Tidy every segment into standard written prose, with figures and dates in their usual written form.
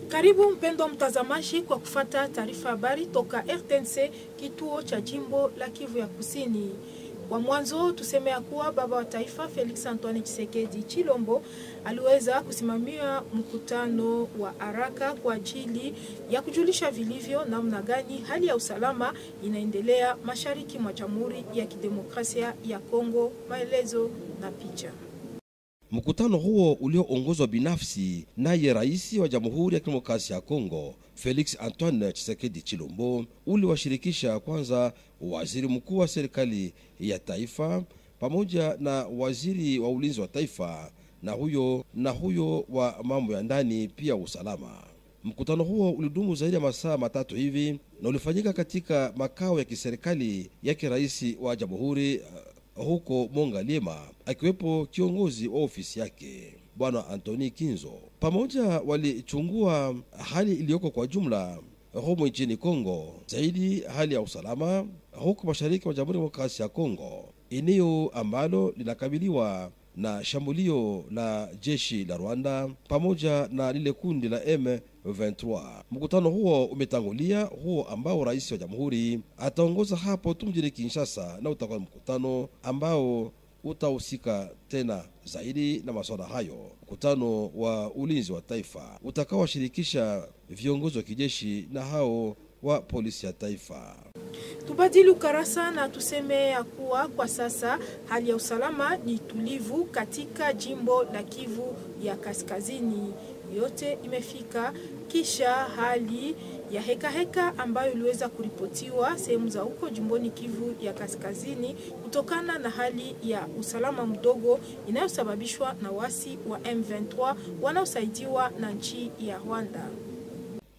Karibu mpendwa mtazamaji kwa kufata taarifa habari toka RTNC kituo cha jimbo la Kivu ya Kusini. Kwa mwanzo tuseme ya kuwa baba wa taifa Felix Antoine Tshisekedi Tshilombo aliweza kusimamia mkutano wa haraka kwa ajili ya kujulisha vilivyo namna gani hali ya usalama inaendelea mashariki mwa Jamhuri ya Kidemokrasia ya Kongo. Maelezo na picha. Mkutano huo ulioongozwa binafsi naye rais wa Jamhuri ya Kidemokrasia ya Kongo Felix Antoine Tshisekedi Tshilombo uliwashirikisha kwanza waziri mkuu wa serikali ya taifa pamoja na waziri wa ulinzi wa taifa na huyo wa mambo ya ndani pia usalama. Mkutano huo ulidumu zaidi ya masaa matatu hivi na ulifanyika katika makao ya kiserikali yake rais wa Jamhuri huko Mongaliema, akiwepo kiongozi wa ofisi yake Bwana Anthony Kinzo. Pamoja walichungua hali iliyoko kwa jumla humo nchini Kongo, zaidi hali ya usalama huko mashariki wa Jamhuri ya Demokrasia ya Kongo, eneo ambalo linakabiliwa na shambulio la jeshi la Rwanda pamoja na lile kundi la M23. Mkutano huo umetangulia huo ambao rais wa jamhuri ataongoza hapo tu mjini Kinshasa, na utakuwa mkutano ambao utahusika tena zaidi na masuala hayo. Mkutano wa ulinzi wa taifa utakaowashirikisha viongozi wa kijeshi na hao wa polisi ya taifa. Tubadili ukarasa na tuseme ya kuwa kwa sasa hali ya usalama ni tulivu katika jimbo la Kivu ya Kaskazini. Yote imefika kisha hali ya heka ambayo iliweza kuripotiwa sehemu za huko jimboni Kivu ya Kaskazini kutokana na hali ya usalama mdogo inayosababishwa na wasi wa M23 wanaosaidiwa na nchi ya Rwanda.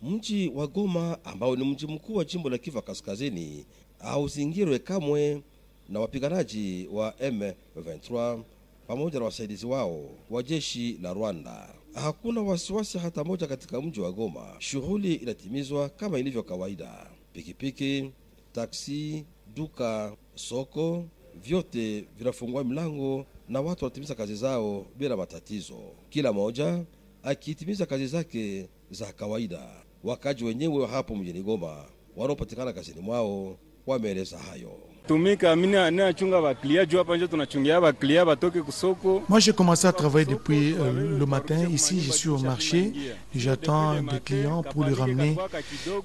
Mji wa Goma ambao ni mji mkuu wa jimbo la Kivu Kaskazini hauzingirwe kamwe na wapiganaji wa M23 pamoja na wasaidizi wao wa jeshi la Rwanda. Hakuna wasiwasi hata moja katika mji wa Goma. Shughuli inatimizwa kama ilivyo kawaida. Pikipiki, taksi, duka, soko, vyote vinafungua milango na watu wanatimiza kazi zao bila matatizo, kila moja akitimiza kazi zake za kawaida. Wakaji wenyewe wa hapo mjini Goma wanaopatikana kazini mwao wameeleza hayo. Tumika mina na chunga ba client jua panje tunachungia ba client batoke kusoko. Moi j'ai commencé à travailler depuis le matin. Ici je suis au marché, j'attends des clients pour les ramener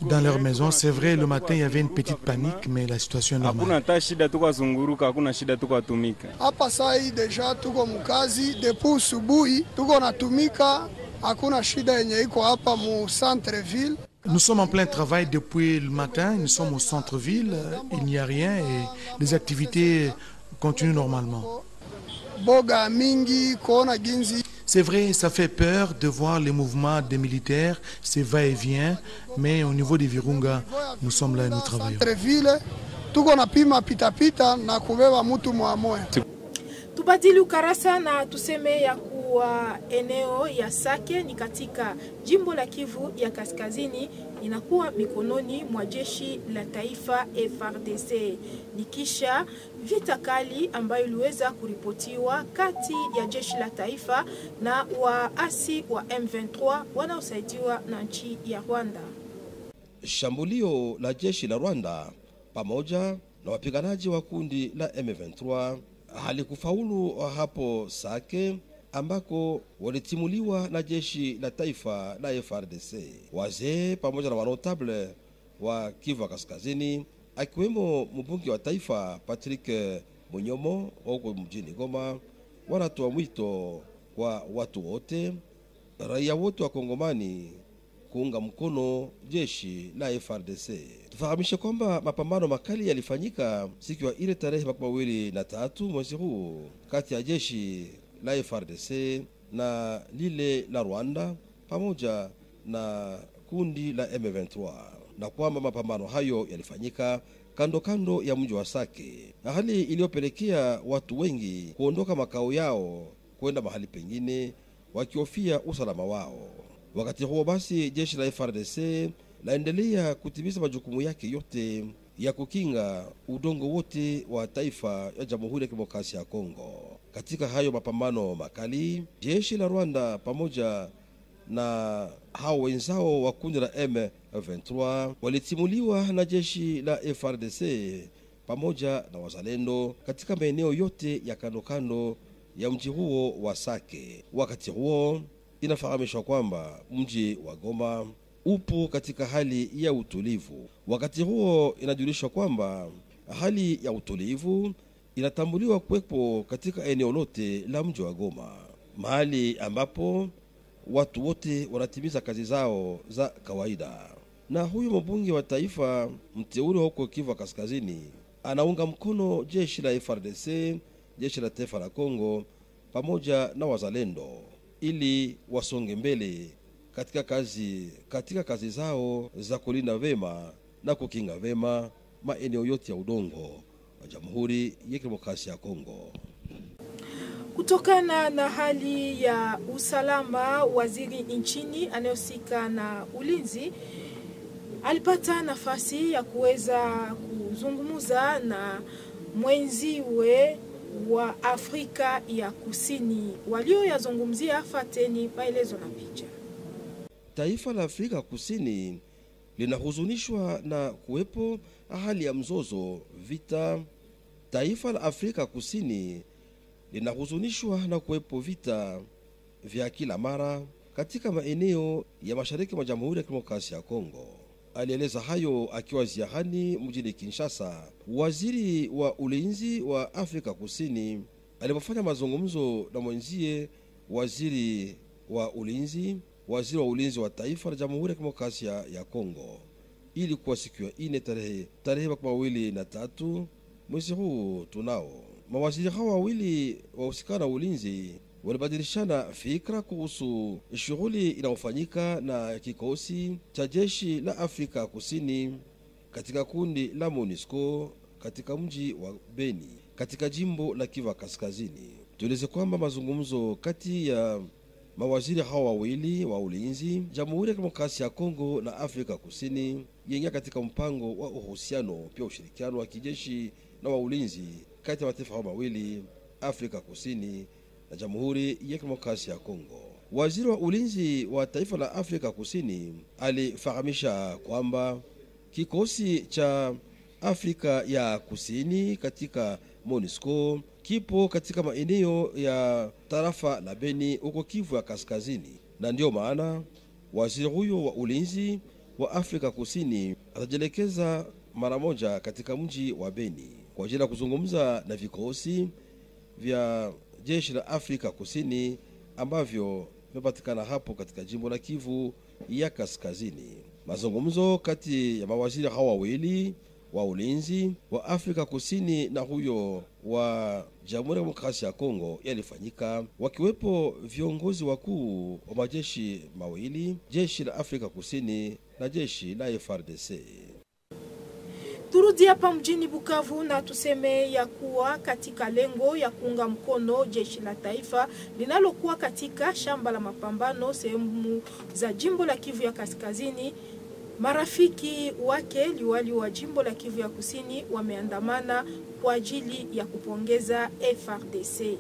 dans leur maison. C'est vrai, le matin il y avait une petite panique, mais la situation est normale. Hakuna hata shida, tuko zunguruka, hakuna shida, tuko tumika. Hapa saa hii deja tuko mkazi depuis asubuhi, tuko natumika, hakuna shida yenye iko hapa mu centre ville. Nous sommes en plein travail depuis le matin, nous sommes au centre-ville, il n'y a rien et les activités continuent normalement. C'est vrai, ça fait peur de voir les mouvements des militaires, ces va-et-vient, mais au niveau des Virunga, nous sommes là et nous travaillons. Tubadili ukarasa na tuseme ya kuwa eneo ya Sake ni katika jimbo la Kivu ya Kaskazini inakuwa mikononi mwa jeshi la taifa FARDC. Nikisha vita kali ambayo iliweza kuripotiwa kati ya jeshi la taifa na waasi wa M23 wanaosaidiwa na nchi ya Rwanda. Shambulio la jeshi la Rwanda pamoja na wapiganaji wa kundi la M23 halikufaulu hapo Sake ambako walitimuliwa na jeshi la taifa la FARDC. Wazee pamoja na wanotable wa Kivu Kaskazini akiwemo mbunge wa taifa Patrick Munyomo huko mjini Goma wanatoa mwito kwa watu wote, raia wote wa Kongomani kuunga mkono jeshi la FARDC. Tufahamishe kwamba mapambano makali yalifanyika siku ya ile tarehe 23 mwezi huu kati ya jeshi la FARDC na lile la Rwanda pamoja na kundi la M23, na kwamba mapambano hayo yalifanyika kando ya mji wa Sake, hali iliyopelekea watu wengi kuondoka makao yao kwenda mahali pengine wakihofia usalama wao. Wakati huo basi jeshi la FARDC laendelea kutimiza majukumu yake yote ya kukinga udongo wote wa taifa ya Jamhuri ya Kidemokrasia ya Kongo. Katika hayo mapambano makali, jeshi la Rwanda pamoja na hao wenzao wa kundi la M23 walitimuliwa na jeshi la FARDC pamoja na wazalendo katika maeneo yote ya kando kando ya mji huo wa Sake. Wakati huo inafahamishwa kwamba mji wa Goma upo katika hali ya utulivu. Wakati huo inajulishwa kwamba hali ya utulivu inatambuliwa kuwepo katika eneo lote la mji wa Goma, mahali ambapo watu wote wanatimiza kazi zao za kawaida. Na huyu mbunge wa taifa mteule huko Kivu Kaskazini anaunga mkono jeshi la FARDC, jeshi la taifa la Kongo pamoja na wazalendo ili wasonge mbele katika kazi zao za kulinda vema na kukinga vema maeneo yote ya udongo wa Jamhuri ya Kidemokrasia ya Kongo. Kutokana na hali ya usalama, waziri nchini anayehusika na ulinzi alipata nafasi ya kuweza kuzungumza na mwenziwe wa Afrika ya Kusini. Walioyazungumzia, fateni maelezo na picha. Taifa la Afrika Kusini linahuzunishwa na kuwepo hali ya mzozo, vita. Taifa la Afrika Kusini linahuzunishwa na kuwepo vita vya kila mara katika maeneo ya mashariki mwa Jamhuri ya Kidemokrasia ya Kongo. Alieleza hayo akiwa ziarani mjini Kinshasa. Waziri wa ulinzi wa Afrika Kusini alipofanya mazungumzo na mwenzie waziri wa ulinzi wa taifa la Jamhuri ya Kidemokrasia ya Kongo, ili kuwa siku ya 4 tarehe 23 mwezi huu tunao. Mawaziri hao wawili wahusika na ulinzi walibadilishana fikra kuhusu shughuli inayofanyika na kikosi cha jeshi la Afrika Kusini katika kundi la MONUSCO katika mji wa Beni katika jimbo la Kivu Kaskazini. Tueleze kwamba mazungumzo kati ya mawaziri hao wawili wa ulinzi, Jamhuri ya Kidemokrasia ya Kongo na Afrika Kusini, yenye katika mpango wa uhusiano pia ushirikiano wa kijeshi na wa ulinzi kati ya mataifa hao mawili, Afrika Kusini na Jamhuri ya Kidemokrasia ya Kongo. Waziri wa ulinzi wa taifa la Afrika Kusini alifahamisha kwamba kikosi cha Afrika ya Kusini katika MONUSCO kipo katika maeneo ya tarafa la Beni huko Kivu ya Kaskazini, na ndio maana waziri huyo wa ulinzi wa Afrika Kusini atajelekeza mara moja katika mji wa Beni kwa ajili ya kuzungumza na vikosi vya jeshi la Afrika Kusini ambavyo vimepatikana hapo katika jimbo la Kivu ya Kaskazini. Mazungumzo kati ya mawaziri hao wawili wa ulinzi wa Afrika Kusini na huyo wa Jamhuri ya Kidemokrasia ya Kongo yalifanyika wakiwepo viongozi wakuu wa majeshi mawili, jeshi la Afrika Kusini na jeshi la FARDC. Turudi hapa mjini Bukavu na tuseme ya kuwa katika lengo ya kuunga mkono jeshi la taifa linalokuwa katika shamba la mapambano sehemu za jimbo la Kivu ya Kaskazini, marafiki wake liwali wa jimbo la Kivu ya Kusini wameandamana kwa ajili ya kupongeza FARDC.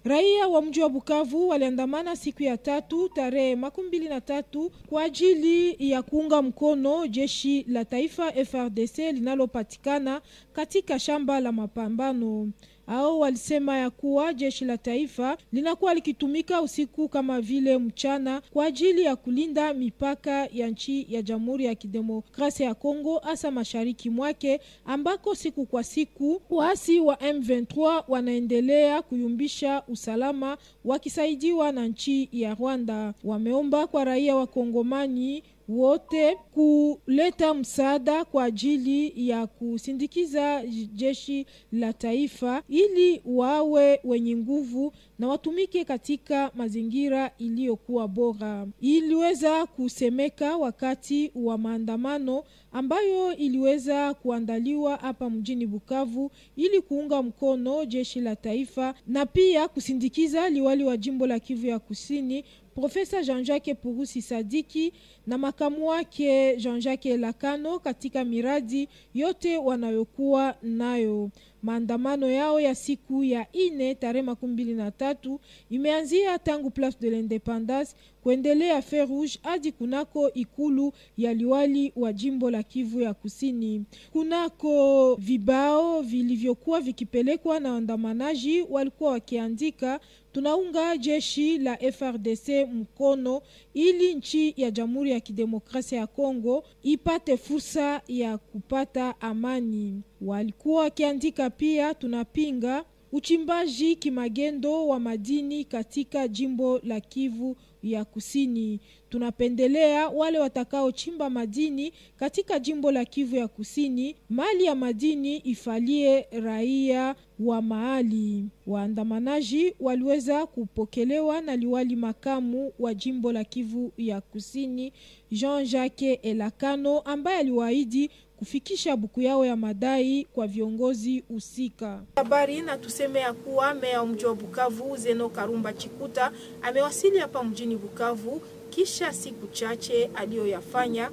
Raia wa mji wa Bukavu waliandamana siku ya 3 tarehe 23 kwa ajili ya kuunga mkono jeshi la taifa FARDC linalopatikana katika shamba la mapambano. Hao walisema ya kuwa jeshi la taifa linakuwa likitumika usiku kama vile mchana kwa ajili ya kulinda mipaka ya nchi ya Jamhuri ya Kidemokrasia ya Kongo, hasa mashariki mwake ambako siku kwa siku waasi wa M23 wanaendelea kuyumbisha usalama wakisaidiwa na nchi ya Rwanda. Wameomba kwa raia wa Kongomani wote kuleta msaada kwa ajili ya kusindikiza jeshi la taifa ili wawe wenye nguvu na watumike katika mazingira iliyokuwa bora. Iliweza kusemeka wakati wa maandamano ambayo iliweza kuandaliwa hapa mjini Bukavu ili kuunga mkono jeshi la taifa na pia kusindikiza liwali wa jimbo la Kivu ya Kusini Profesa Jean-Jacques Purusi Sadiki na makamu wake Jean-Jacques Lakano katika miradi yote wanayokuwa nayo. Maandamano yao ya siku ya 4 tarehe 23 imeanzia tangu Place de l'Independance kuendelea Feu Rouge hadi kunako ikulu ya liwali wa jimbo la Kivu ya Kusini. Kunako vibao vilivyokuwa vikipelekwa na waandamanaji walikuwa wakiandika tunaunga jeshi la FRDC mkono ili nchi ya Jamhuri ya Kidemokrasia ya Kongo ipate fursa ya kupata amani. Walikuwa wakiandika pia tunapinga uchimbaji kimagendo wa madini katika jimbo la Kivu ya Kusini. Tunapendelea wale watakao chimba madini katika jimbo la Kivu ya Kusini, mali ya madini ifalie raia wa mahali. Waandamanaji waliweza kupokelewa na liwali makamu wa jimbo la Kivu ya Kusini, Jean-Jacques Elakano, ambaye aliwaahidi kufikisha buku yao ya madai kwa viongozi husika. Habari na tuseme ya kuwa meya wa mji wa Bukavu Zeno Karumba Chikuta amewasili hapa mjini Bukavu kisha siku chache aliyoyafanya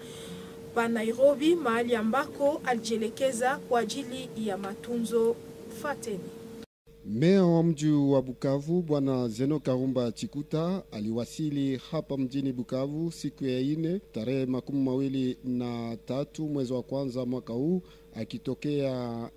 pa Nairobi, mahali ambako alijielekeza kwa ajili ya matunzo. Fateni. Meya wa mji wa Bukavu Bwana Zeno Karumba Chikuta aliwasili hapa mjini Bukavu siku ya 4 tarehe 23 mwezi wa kwanza mwaka huu akitokea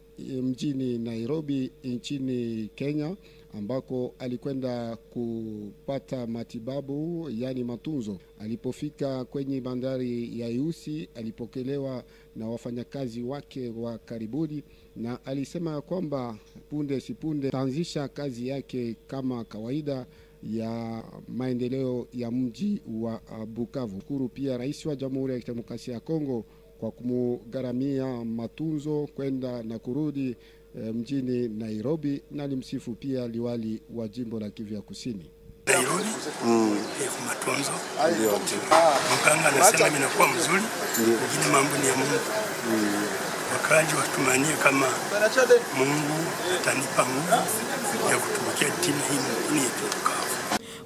mjini Nairobi nchini Kenya, ambako alikwenda kupata matibabu yani matunzo. Alipofika kwenye bandari ya Iusi alipokelewa na wafanyakazi wake wa karibuni, na alisema kwamba punde sipunde taanzisha kazi yake kama kawaida ya maendeleo ya mji wa Bukavu. Shukuru pia Rais wa Jamhuri ya Kidemokrasia ya Kongo kwa kumgaramia matunzo kwenda na kurudi mjini Nairobi, na alimsifu pia liwali wa jimbo la Kivu ya Kusini. Nairobi matunzo ndio mganga anasema inakuwa mzuri, lakini mambo ni ya Mungu. Wakaji watumanie kama Mungu atanipa nguvu ya kutumikia timu hii ni Bukavu.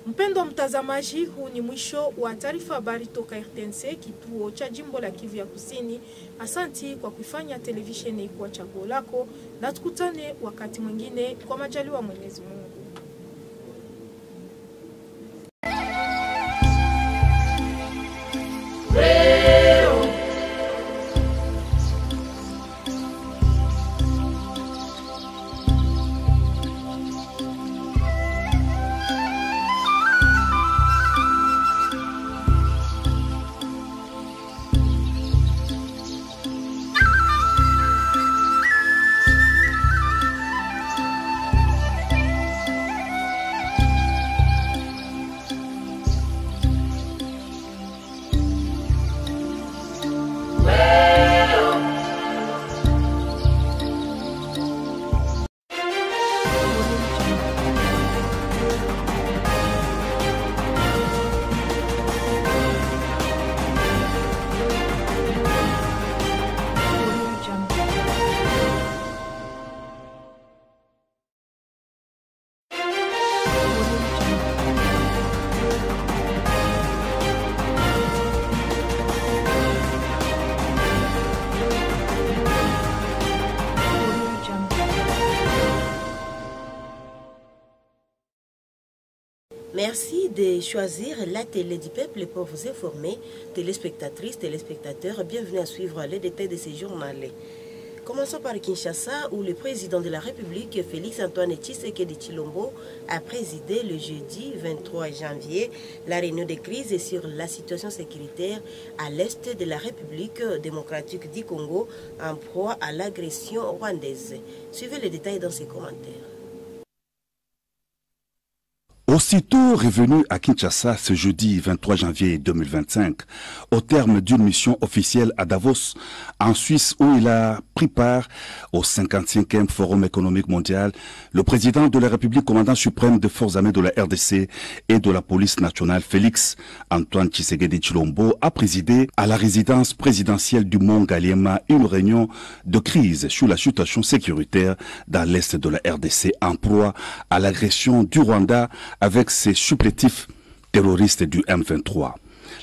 Mpendo mtazamaji, huu ni mwisho wa taarifa habari toka RTNC kituo cha jimbo la Kivu ya Kusini. Asanti kwa kuifanya televisheni kwa chaguo lako, na tukutane wakati mwingine kwa majaliwa Mwenyezi Mungu. Merci de choisir la télé du peuple pour vous informer. Téléspectatrices, téléspectateurs, bienvenue à suivre les détails de ces journaux. Commençons par Kinshasa, où le président de la République, Félix Antoine Tshisekedi Tshilombo, a présidé le jeudi 23 janvier la réunion de crise sur la situation sécuritaire à l'est de la République démocratique du Congo en proie à l'agression rwandaise. Suivez les détails dans ces commentaires. Aussitôt revenu à Kinshasa ce jeudi 23 janvier 2025, au terme d'une mission officielle à Davos, en Suisse, où il a pris part au 55e Forum économique mondial, le président de la République, commandant suprême des forces armées de la RDC et de la police nationale, Félix Antoine Tshisekedi Tshilombo, a présidé à la résidence présidentielle du Mont Ngaliema une réunion de crise sur la situation sécuritaire dans l'est de la RDC en proie à l'agression du Rwanda avec ses supplétifs terroristes du M23.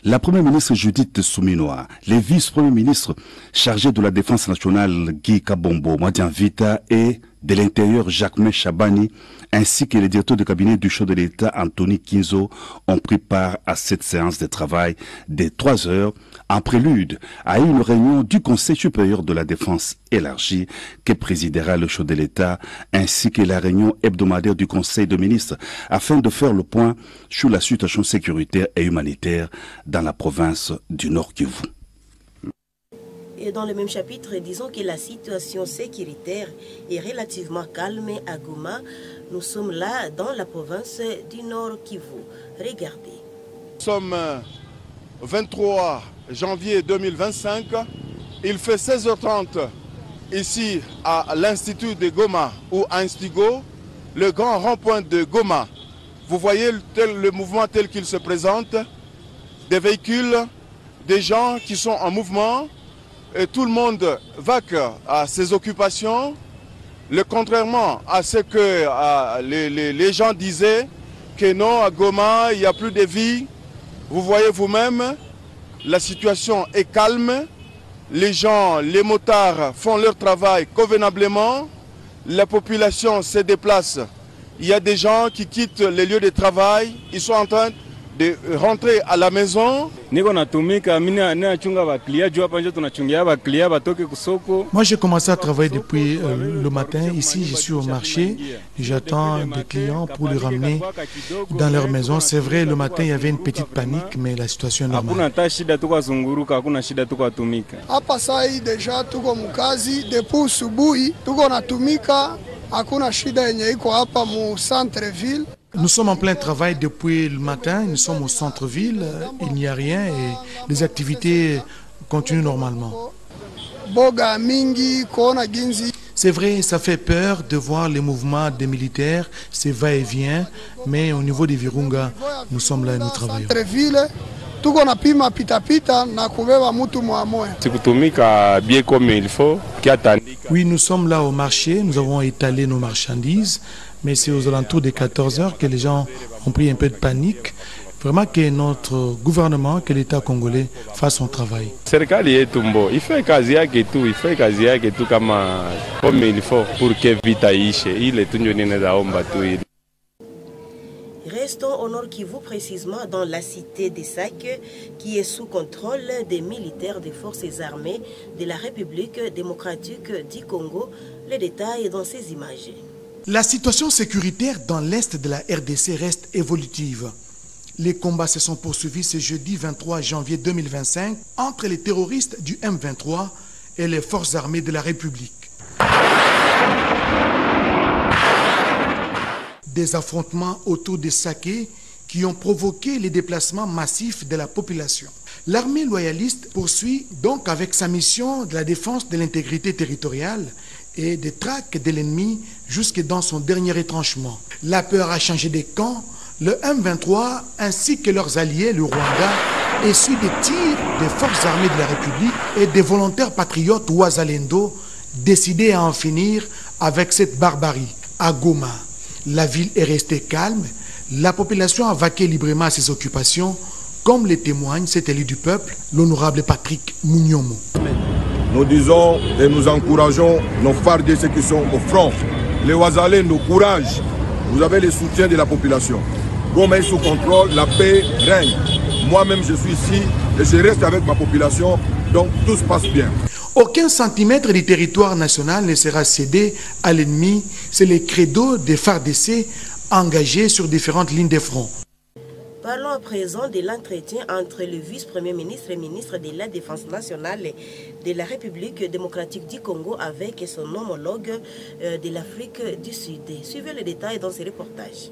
La première ministre Judith Souminoa, les vice-premiers ministres chargés de la défense nationale Guy Kabombo, Madian Vita et de l'Intérieur Jacquemin Chabani ainsi que le directeur de cabinet du chef de l'État Anthony Kinzo ont pris part à cette séance de travail de 3 heures en prélude à une réunion du Conseil supérieur de la défense élargie que présidera le chef de l'État ainsi que la réunion hebdomadaire du Conseil de ministres afin de faire le point sur la situation sécuritaire et humanitaire dans la province du Nord Kivu. Et dans le même chapitre, disons que la situation sécuritaire est relativement calme à Goma. Nous sommes là dans la province du Nord Kivu. Regardez. Nous sommes 23 janvier 2025. Il fait 16h30 ici à l'Institut de Goma ou à Instigo, le grand rond-point de Goma. Vous voyez le mouvement tel qu'il se présente, des véhicules, des gens qui sont en mouvement. Et tout le monde vaque à ses occupations, contrairement à ce que les gens disaient, que non, à Goma, il n'y a plus de vie. Vous voyez vous-même, la situation est calme, les gens, les motards font leur travail convenablement, la population se déplace. Il y a des gens qui quittent les lieux de travail, ils sont en train de rentrer à la maison. Moi j'ai commencé à travailler depuis le matin. Ici, je suis au marché. J'attends des clients pour les ramener dans leur maison. C'est vrai, le matin, il y avait une petite panique, mais la situation est normale. Hapa sai deja tuko mkazi depuis subuhi tuko natumika, hakuna shida yenye iko hapa mu centre ville. Nous sommes en plein travail depuis le matin, nous sommes au centre-ville, il n'y a rien et les activités continuent normalement. C'est vrai, ça fait peur de voir les mouvements des militaires, ces va-et-vient, mais au niveau des Virunga, nous sommes là et nous travaillons. Oui, nous sommes là au marché, nous avons étalé nos marchandises, mais c'est aux alentours de 14 heures que les gens ont pris un peu de panique. Vraiment que notre gouvernement, que l'État congolais fasse son travail. Il fait kazi yake tu kama comme il faut pour que vita ishe. Ile tu ndio ninaomba tu. Restons au Nord Kivu, précisément dans la cité des Sacs, qui est sous contrôle des militaires des forces armées de la République démocratique du Congo. Les détails dans ces images. La situation sécuritaire dans l'est de la RDC reste évolutive. Les combats se sont poursuivis ce jeudi 23 janvier 2025 entre les terroristes du M23 et les forces armées de la République. Des affrontements autour des Saké qui ont provoqué les déplacements massifs de la population. L'armée loyaliste poursuit donc avec sa mission de la défense de l'intégrité territoriale et des traques de l'ennemi jusque dans son dernier retranchement. La peur a changé de camp. Le M23 ainsi que leurs alliés, le Rwanda, essuient des tirs des forces armées de la République et des volontaires patriotes Ouazalendo décidés à en finir avec cette barbarie. À Goma, la ville est restée calme. La population a vaqué librement à ses occupations, comme le témoigne cet élu du peuple, l'honorable Patrick Mouniomo. Nous disons et nous encourageons nos FARDC qui sont au front. Les Ouazalendo, courage. Vous avez le soutien de la population. Goma est sous contrôle, la paix règne. Moi-même, je suis ici et je reste avec ma population, donc tout se passe bien. Aucun centimètre du territoire national ne sera cédé à l'ennemi. C'est le credo des FARDC engagés sur différentes lignes de front. Parlons à présent de l'entretien entre le vice-premier ministre et ministre de la Défense nationale de la République démocratique du Congo avec son homologue de l'Afrique du Sud. Suivez les détails dans ce reportage.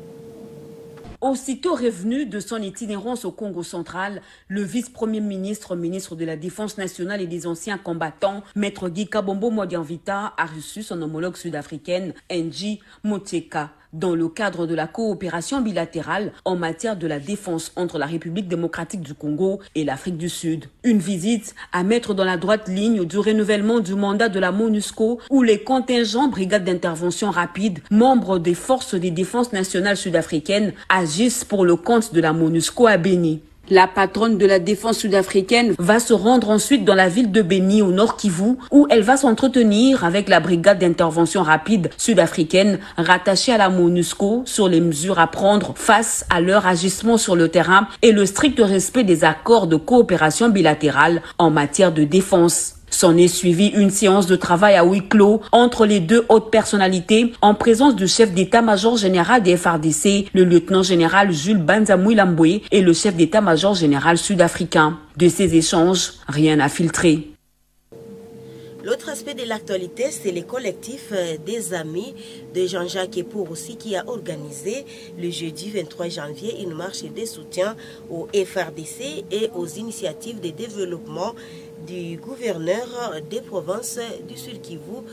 Aussitôt revenu de son itinérance au Congo central, le vice-premier ministre, ministre de la Défense nationale et des anciens combattants, Maître Guy Kabombo Modianvita, a reçu son homologue sud-africaine, Angie Motshekga, dans le cadre de la coopération bilatérale en matière de la défense entre la République démocratique du Congo et l'Afrique du Sud. Une visite à mettre dans la droite ligne du renouvellement du mandat de la MONUSCO où les contingents brigades d'intervention rapide, membres des forces de défense nationale sud-africaines, agissent pour le compte de la MONUSCO à Béni. La patronne de la défense sud-africaine va se rendre ensuite dans la ville de Beni au Nord Kivu où elle va s'entretenir avec la brigade d'intervention rapide sud-africaine rattachée à la MONUSCO sur les mesures à prendre face à leur agissement sur le terrain et le strict respect des accords de coopération bilatérale en matière de défense. S'en est suivi une séance de travail à huis clos entre les deux hautes personnalités en présence du chef d'état-major général des FARDC, le lieutenant-général Jules Banzamouy Lamboué et le chef d'état-major général sud-africain. De ces échanges, rien n'a filtré. L'autre aspect de l'actualité, c'est le collectif des amis de Jean-Jacques Epourossi qui a organisé le jeudi 23 janvier une marche de soutien au FARDC et aux initiatives de développement du gouverneur des provinces du Sud Kivu.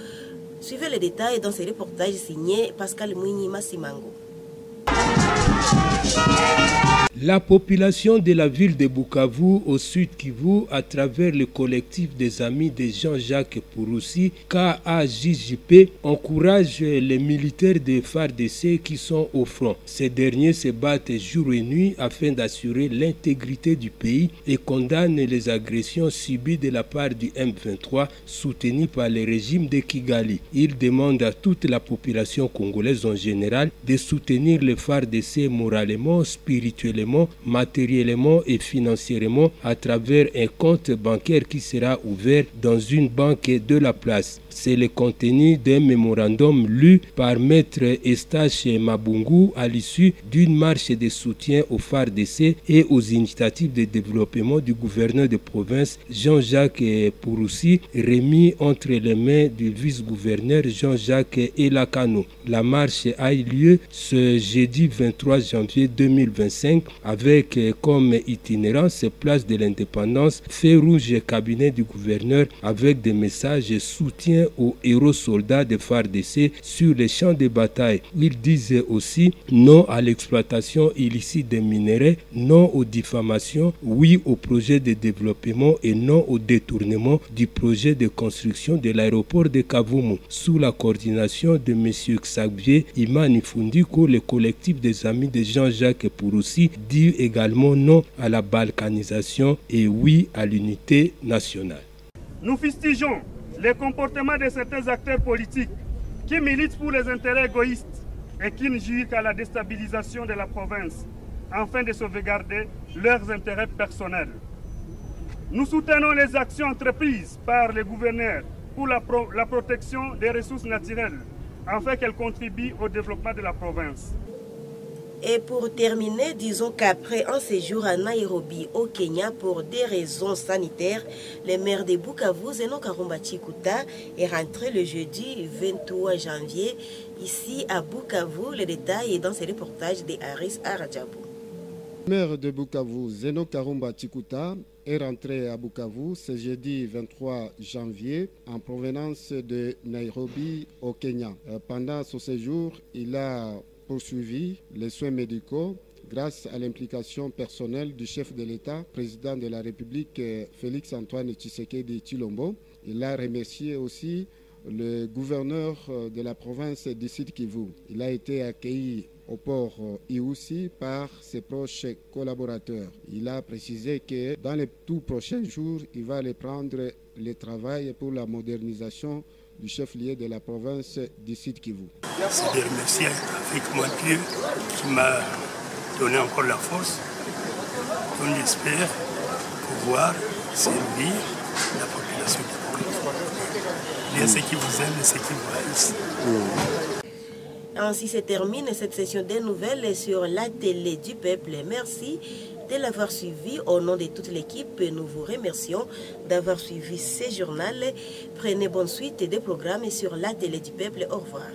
Suivez les détails dans ce reportage signé Pascal Mouini Massimango. La population de la ville de Bukavu au Sud Kivu, à travers le collectif des amis de Jean-Jacques Epourossi, KAJJP, encourage les militaires de FARDC qui sont au front. Ces derniers se battent jour et nuit afin d'assurer l'intégrité du pays et condamnent les agressions subies de la part du M23 soutenu par le régime de Kigali. Ils demandent à toute la population congolaise en général de soutenir les FARDC moralement, spirituellement, matériellement et financièrement à travers un compte bancaire qui sera ouvert dans une banque de la place. C'est le contenu d'un mémorandum lu par Maître Eustache Mabungu à l'issue d'une marche de soutien aux FARDC et aux initiatives de développement du gouverneur de province Jean-Jacques Epourossi, remis entre les mains du vice-gouverneur Jean-Jacques Elakano. La marche a eu lieu ce jeudi 23 janvier 2025 avec comme itinérance place de l'indépendance, feu rouge cabinet du gouverneur avec des messages soutien aux héros soldats de FARDC sur les champs de bataille. Ils disent aussi non à l'exploitation illicite des minerais, non aux diffamations, oui au projet de développement et non au détournement du projet de construction de l'aéroport de Kavumu. Sous la coordination de M. Xavier Imani Fundiko, le collectif des amis de Jean-Jacques Epourossi dit également non à la balkanisation et oui à l'unité nationale. Nous fustigeons les comportements de certains acteurs politiques qui militent pour les intérêts égoïstes et qui ne jouent qu'à la déstabilisation de la province afin de sauvegarder leurs intérêts personnels. Nous soutenons les actions entreprises par les gouverneurs pour la protection des ressources naturelles afin qu'elles contribuent au développement de la province. Et pour terminer, disons qu'après un séjour à Nairobi au Kenya pour des raisons sanitaires, le maire de Bukavu, Zeno Karumba Chikuta, est rentré le jeudi 23 janvier ici à Bukavu. Les détails est dans ce reportage de Aris Aradjabou. Le maire de Bukavu, Zeno Karumba Chikuta, est rentré à Bukavu ce jeudi 23 janvier en provenance de Nairobi au Kenya. Pendant ce séjour, il a poursuivi les soins médicaux grâce à l'implication personnelle du chef de l'État, président de la République Félix Antoine Tshisekedi Tshilombo. Il a remercié aussi le gouverneur de la province du Sud Kivu. Il a été accueilli au port Iousi par ses proches collaborateurs. Il a précisé que dans les tout prochains jours, il va aller prendre le travail pour la modernisation du chef-lieu de la province du Sud Kivu. C'est de remercier avec mon Dieu qui m'a donné encore la force. On espère pouvoir servir la population de Bukavu. Il y a ceux qui vous aiment et ceux qui vous haïssent. Ainsi se termine cette session des nouvelles sur la télé du peuple. Merci de l'avoir suivi. Au nom de toute l'équipe, nous vous remercions d'avoir suivi ce journal. Prenez bonne suite des programmes sur la télé du peuple. Au revoir.